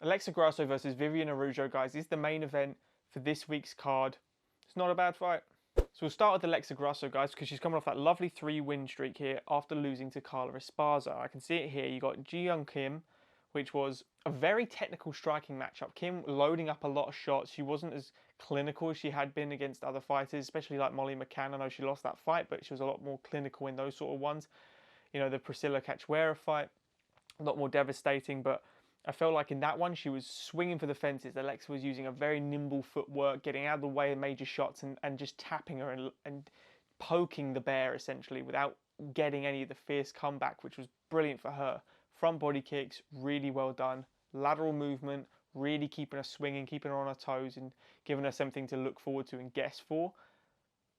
Alexa Grasso versus Viviane Araujo, guys, is the main event for this week's card. It's not a bad fight. So we'll start with Alexa Grasso, guys, because she's coming off that lovely 3-win streak here after losing to Carla Esparza. I can see it here. You got Ji-Young Kim, which was a very technical striking matchup. Kim loading up a lot of shots. She wasn't as clinical as she had been against other fighters, especially like Molly McCann. I know she lost that fight, but she was a lot more clinical in those sort of ones. You know, the Priscilla Cachoeira fight, a lot more devastating, but I felt like in that one, she was swinging for the fences. Alexa was using a very nimble footwork, getting out of the way of major shots and just tapping her and poking the bear, essentially, without getting any of the fierce comeback, which was brilliant for her. Front body kicks, really well done. Lateral movement, really keeping her swinging, keeping her on her toes and giving her something to look forward to and guess for.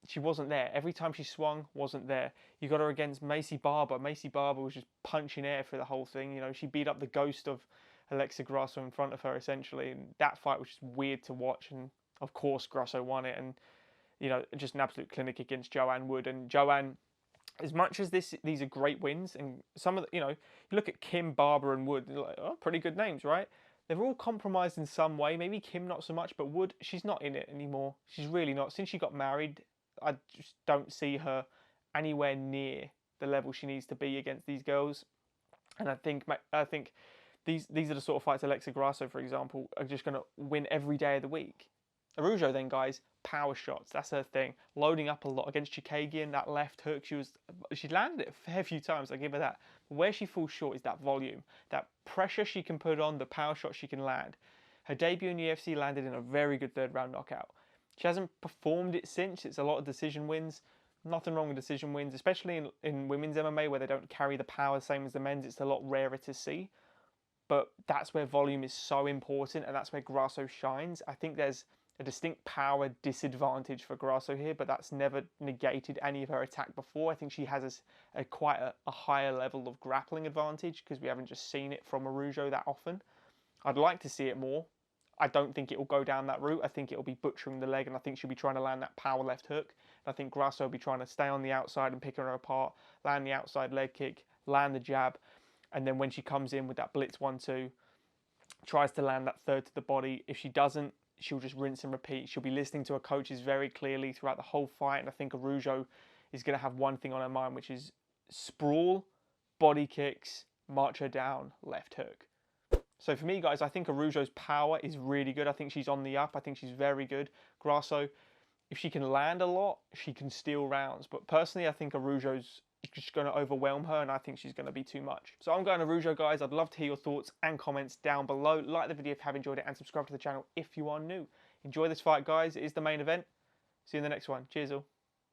She wasn't there. Every time she swung, wasn't there. You got her against Macy Barber. Macy Barber was just punching air for the whole thing. You know, she beat up the ghost of Alexa Grasso in front of her, essentially. And that fight was just weird to watch. And, of course, Grasso won it. And, you know, just an absolute clinic against Joanne Wood. And Joanne, as much as these are great wins, and some of the, you know, you look at Kim, Barber, and Wood, like, oh, pretty good names, right? They've all compromised in some way. Maybe Kim not so much, but Wood, she's not in it anymore. She's really not. Since she got married, I just don't see her anywhere near the level she needs to be against these girls. And I think these are the sort of fights Alexa Grasso, for example, are just going to win every day of the week. Araujo then, guys, power shots. That's her thing. Loading up a lot against Chookagian, that left hook. She landed it a fair few times, I give her that. But where she falls short is that volume. That pressure she can put on, the power shots she can land. Her debut in UFC landed in a very good third-round knockout. She hasn't performed it since. It's a lot of decision wins. Nothing wrong with decision wins, especially in women's MMA where they don't carry the power same as the men's. It's a lot rarer to see. But that's where volume is so important, and that's where Grasso shines. I think there's a distinct power disadvantage for Grasso here, but that's never negated any of her attack before. I think she has quite a higher level of grappling advantage because we haven't just seen it from Araujo that often. I'd like to see it more. I don't think it will go down that route. I think it will be butchering the leg, and I think she'll be trying to land that power left hook. And I think Grasso will be trying to stay on the outside and picking her apart, land the outside leg kick, land the jab. And then when she comes in with that blitz 1-2, tries to land that third to the body. If she doesn't, she'll just rinse and repeat. She'll be listening to her coaches very clearly throughout the whole fight. And I think Araujo is going to have one thing on her mind, which is sprawl, body kicks, march her down, left hook. So for me, guys, I think Araujo's power is really good. I think she's on the up. I think she's very good. Grasso, if she can land a lot, she can steal rounds. But personally, I think Araujo's just going to overwhelm her, and I think she's going to be too much. So I'm going Araujo, guys. I'd love to hear your thoughts and comments down below. Like the video if you have enjoyed it, and subscribe to the channel if you are new. Enjoy this fight, guys. It is the main event. See you in the next one. Cheers all.